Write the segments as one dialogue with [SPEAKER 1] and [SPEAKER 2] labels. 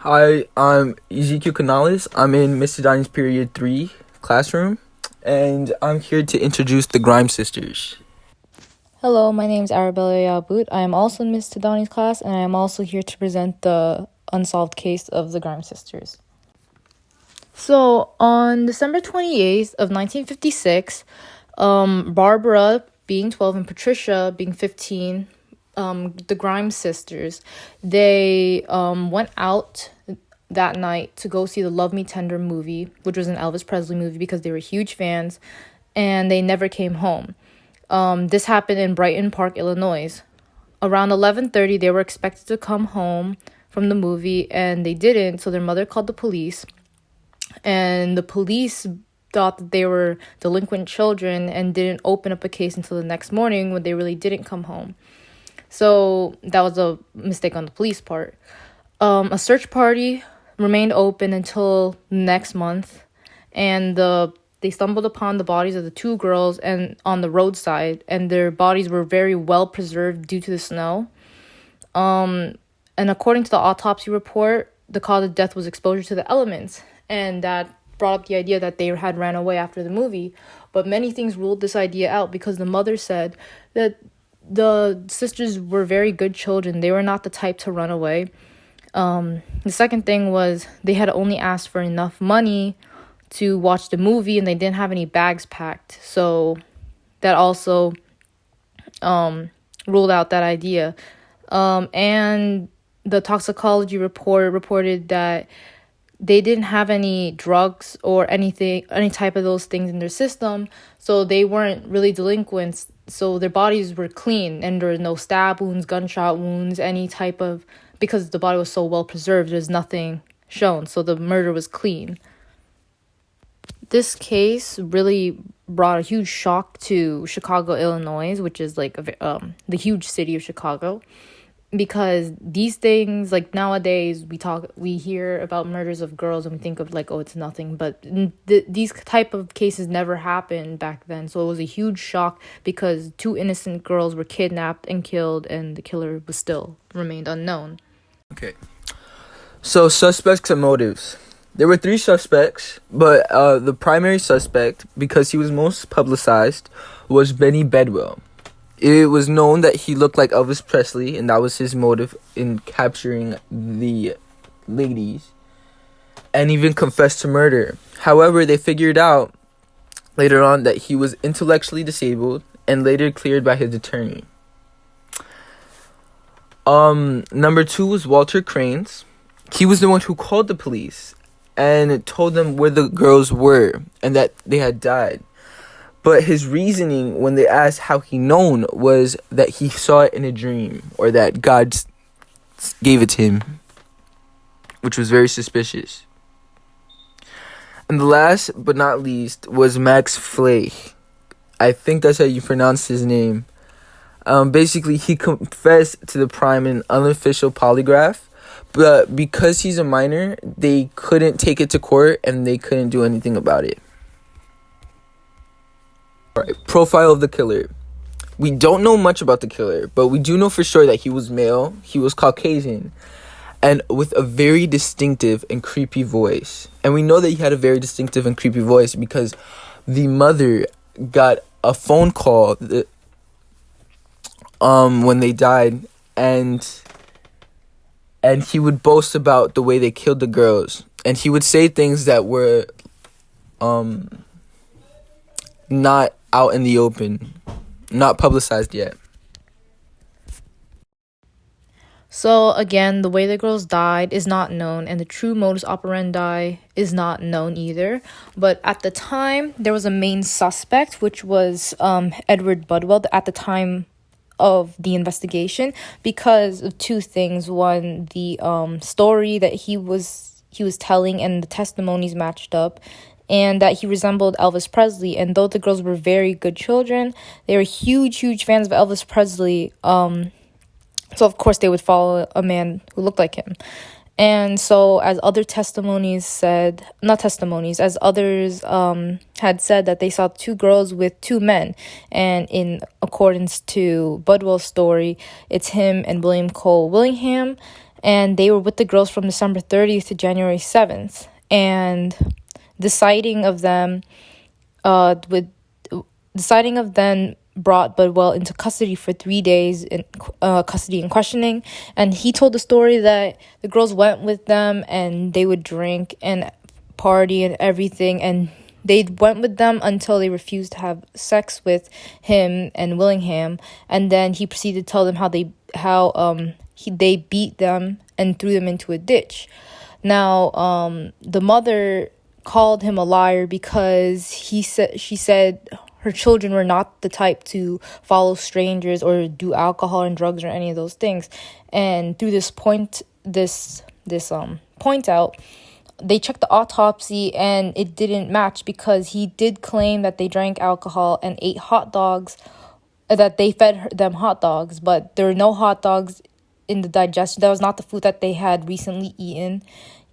[SPEAKER 1] Hi, I'm Ezequiel Canales. I'm in Mr. Donnie's Period 3 classroom, and I'm here to introduce the Grime Sisters.
[SPEAKER 2] Hello, my name is Arabella Yabut. I am also in Miss Tadani's class, and I am also here to present the unsolved case of the Grime sisters. So, on December 28th of 1956, Barbara, being 12, and Patricia, being 15, the Grime sisters, they went out that night to go see the Love Me Tender movie, which was an Elvis Presley movie, because they were huge fans, and they never came home. This happened in Brighton Park, Illinois. Around 11:30, they were expected to come home from the movie, and they didn't, so their mother called the police. And the police thought that they were delinquent children and didn't open up a case until the next morning when they really didn't come home. So that was a mistake on the police part. A search party remained open until next month, and they stumbled upon the bodies of the two girls and on the roadside, and their bodies were very well preserved due to the snow. And according to the autopsy report, the cause of death was exposure to the elements, and that brought up the idea that they had ran away after the movie. But many things ruled this idea out, because the mother said that the sisters were very good children. They were not the type to run away. The second thing was they had only asked for enough money to watch the movie, and they didn't have any bags packed. So that also ruled out that idea. And the toxicology report reported that they didn't have any drugs or any type of those things in their system, so they weren't really delinquents. So their bodies were clean, and there were no stab wounds, gunshot wounds, because the body was so well preserved, there's nothing shown, so the murder was clean. This case really brought a huge shock to Chicago, Illinois, which is like the huge city of Chicago, because these things, like nowadays, we hear about murders of girls and we think of like, oh, it's nothing, but these type of cases never happened back then. So it was a huge shock, because two innocent girls were kidnapped and killed, and the killer was still remained unknown.
[SPEAKER 1] Okay. So, suspects and motives. There were 3 suspects, but the primary suspect, because he was most publicized, was Benny Bedwell. It was known that he looked like Elvis Presley, and that was his motive in capturing the ladies, and even confessed to murder. However, they figured out later on that he was intellectually disabled, and later cleared by his attorney. Number 2 was Walter Cranes. He was the one who called the police and told them where the girls were and that they had died. But his reasoning when they asked how he known was that he saw it in a dream, or that God gave it to him, which was very suspicious. And the last but not least was Max Flake. I think that's how you pronounce his name. Basically, he confessed to the crime in an unofficial polygraph, but because he's a minor, they couldn't take it to court and they couldn't do anything about it. Right. Profile of the killer. We don't know much about the killer, but we do know for sure that he was male, he was Caucasian, and with a very distinctive and creepy voice. And we know that he had a very distinctive and creepy voice because the mother got a phone call when they died, and he would boast about the way they killed the girls, and he would say things that were not out in the open, not publicized yet.
[SPEAKER 2] So again, the way the girls died is not known, and the true modus operandi is not known either. But at the time, there was a main suspect, which was Edward Budwell, at the time of the investigation, because of 2 things. One, the story that he was telling and the testimonies matched up, and that he resembled Elvis Presley. And though the girls were very good children, they were huge fans of Elvis Presley. So of course they would follow a man who looked like him. And so, as other testimonies said, as others had said, that they saw 2 girls with 2 men. And in accordance to Budwell's story, it's him and William Cole Willingham. and they were with the girls from December 30th to January 7th. And the sighting of them brought Budwell into custody for 3 days in custody and questioning. And he told the story that the girls went with them and they would drink and party and everything, and they went with them until they refused to have sex with him and Willingham. And then he proceeded to tell them how they beat them and threw them into a ditch. Now, the mother called him a liar because she said her children were not the type to follow strangers or do alcohol and drugs or any of those things. And through this point out, they checked the autopsy and it didn't match, because he did claim that they drank alcohol and ate hot dogs, that they fed them hot dogs, but there were no hot dogs in the digestion. That was not the food that they had recently eaten,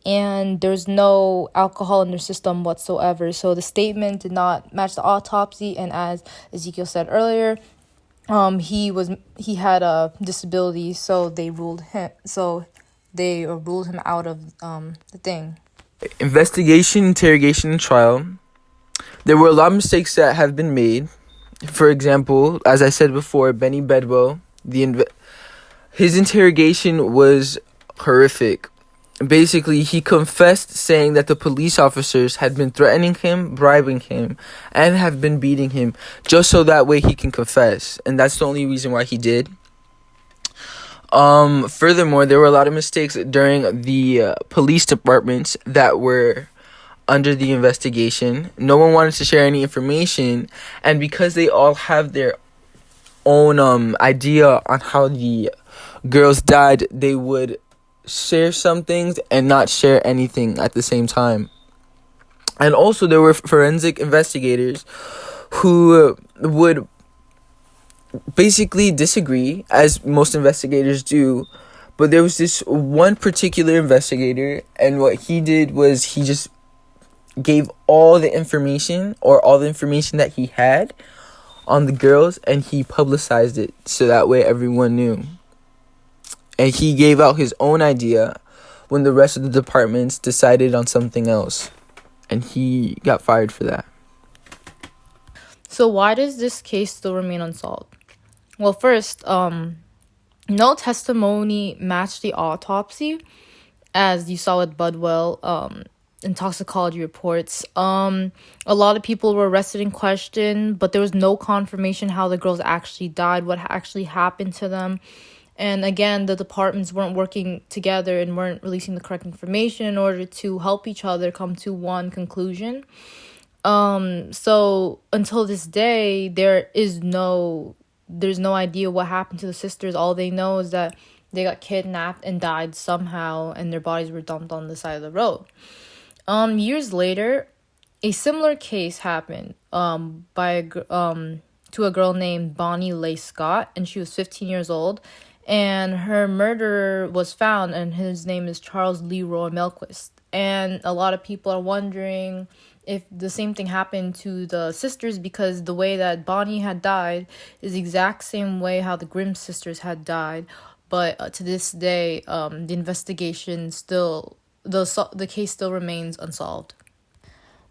[SPEAKER 2] and there's no alcohol in their system whatsoever. So the statement did not match the autopsy, and as Ezekiel said earlier, he had a disability, so they ruled him out of the thing.
[SPEAKER 1] Investigation, interrogation, and trial. There were a lot of mistakes that have been made. For example, as I said before, Benny Bedwell, his interrogation was horrific. Basically, he confessed, saying that the police officers had been threatening him, bribing him, and have been beating him, just so that way he can confess. And that's the only reason why he did. Furthermore, there were a lot of mistakes during the police departments that were under the investigation. No one wanted to share any information, and because they all have their own idea on how the girls died, they would share some things and not share anything at the same time. And also, there were forensic investigators who would basically disagree, as most investigators do. But there was this one particular investigator, and what he did was he just gave all the information that he had on the girls, and he publicized it so that way everyone knew. And he gave out his own idea when the rest of the departments decided on something else, and he got fired for that.
[SPEAKER 2] So why does this case still remain unsolved? Well, first, no testimony matched the autopsy, as you saw with Budwell in toxicology reports. A lot of people were arrested and questioned, but there was no confirmation how the girls actually died, what actually happened to them. And again, the departments weren't working together and weren't releasing the correct information in order to help each other come to one conclusion. So until this day, there's no idea what happened to the sisters. All they know is that they got kidnapped and died somehow, and their bodies were dumped on the side of the road. Years later, a similar case happened to a girl named Bonnie Leigh Scott, and she was 15 years old. And her murderer was found, and his name is Charles Leroy Melquist. And a lot of people are wondering if the same thing happened to the sisters, because the way that Bonnie had died is the exact same way how the Grimm sisters had died. But to this day, the investigation the case still remains unsolved.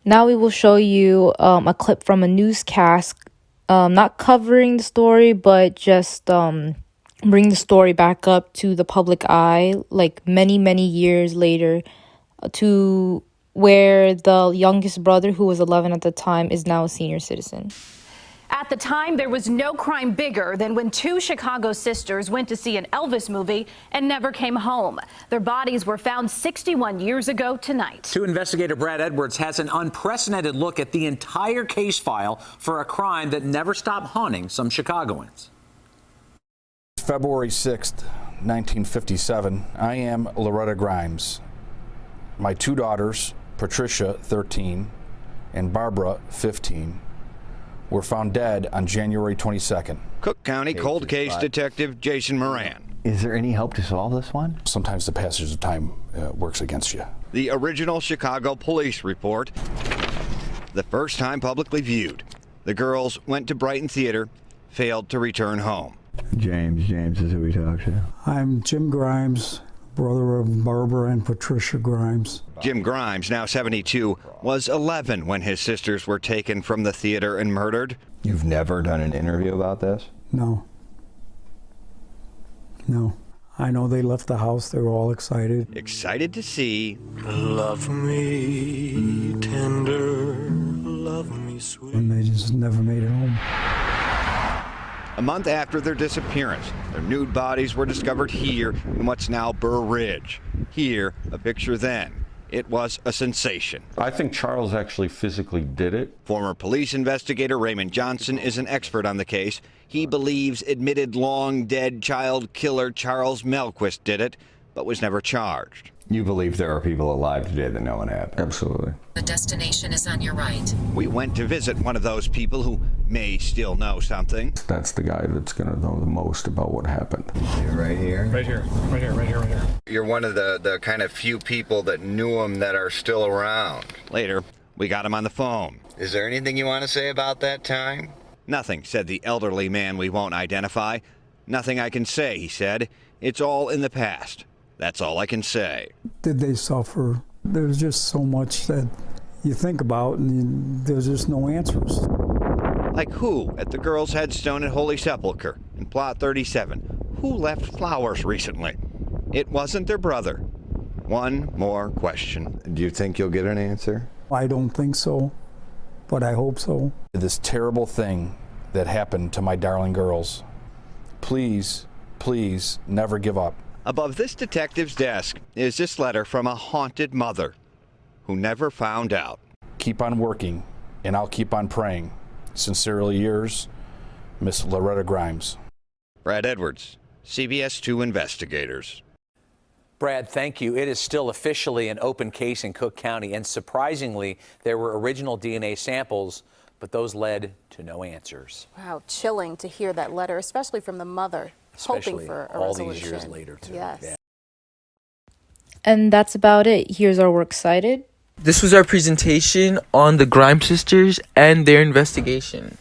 [SPEAKER 2] Now we will show you a clip from a newscast, not covering the story, but just bring the story back up to the public eye, like many, many years later, to where the youngest brother, who was 11 at the time, is now a senior citizen.
[SPEAKER 3] At the time, there was no crime bigger than when two Chicago sisters went to see an Elvis movie and never came home. Their bodies were found 61 years ago tonight.
[SPEAKER 4] To investigator Brad Edwards has an unprecedented look at the entire case file for a crime that never stopped haunting some Chicagoans.
[SPEAKER 5] February 6th, 1957, I am Loretta Grimes. My two daughters, Patricia, 13, and Barbara, 15, were found dead on January 22nd.
[SPEAKER 6] Cook County Cold Case Detective Jason Moran.
[SPEAKER 7] Is there any hope to solve this one?
[SPEAKER 5] Sometimes the passage of time works against you.
[SPEAKER 6] The original Chicago police report, the first time publicly viewed. The girls went to Brighton Theater, failed to return home.
[SPEAKER 7] James is who we talked to.
[SPEAKER 8] I'm Jim Grimes, brother of Barbara and Patricia Grimes.
[SPEAKER 6] Jim Grimes, now 72, was 11 when his sisters were taken from the theater and murdered.
[SPEAKER 9] You've never done an interview about this?
[SPEAKER 8] No. No. I know they left the house. They were all excited.
[SPEAKER 6] Excited to see.
[SPEAKER 10] Love me tender, love me sweet.
[SPEAKER 8] And they just never made it home.
[SPEAKER 6] A month after their disappearance, their nude bodies were discovered here in what's now Burr Ridge. Here, a picture then. It was a sensation.
[SPEAKER 11] I think Charles actually physically did it.
[SPEAKER 6] Former police investigator Raymond Johnson is an expert on the case. He believes admitted long-dead child killer Charles Melquist did it, but was never charged.
[SPEAKER 9] You believe there are people alive today that know what happened?
[SPEAKER 11] Absolutely.
[SPEAKER 12] The destination is on your right.
[SPEAKER 6] We went to visit one of those people who may still know something.
[SPEAKER 11] That's the guy that's going to know the most about what happened.
[SPEAKER 9] You're right here?
[SPEAKER 10] Right here, right here, right here, right here.
[SPEAKER 6] You're one of the kind of few people that knew him that are still around. Later, we got him on the phone.
[SPEAKER 9] Is there anything you want to say about that time?
[SPEAKER 6] Nothing, said the elderly man we won't identify. Nothing I can say, he said. It's all in the past. That's all I can say.
[SPEAKER 8] Did they suffer? There's just so much that you think about, and there's just no answers.
[SPEAKER 6] Like who at the girls' headstone at Holy Sepulchre in Plot 37? Who left flowers recently? It wasn't their brother. One more question.
[SPEAKER 9] Do you think you'll get an answer?
[SPEAKER 8] I don't think so, but I hope so.
[SPEAKER 5] This terrible thing that happened to my darling girls. Please, please never give up.
[SPEAKER 6] Above this detective's desk is this letter from a haunted mother who never found out.
[SPEAKER 5] Keep on working, and I'll keep on praying. Sincerely yours, Miss Loretta Grimes.
[SPEAKER 6] Brad Edwards, CBS 2 Investigators.
[SPEAKER 4] Brad, thank you. It is still officially an open case in Cook County, and surprisingly, there were original DNA samples, but those led to no answers.
[SPEAKER 13] Wow, chilling to hear that letter, especially from the mother, hoping for a
[SPEAKER 4] all
[SPEAKER 13] resolution.
[SPEAKER 4] these years later, too.
[SPEAKER 13] Yes.
[SPEAKER 4] Yeah.
[SPEAKER 2] And that's about it. Here's our works cited.
[SPEAKER 1] This was our presentation on the Grimes sisters and their investigation.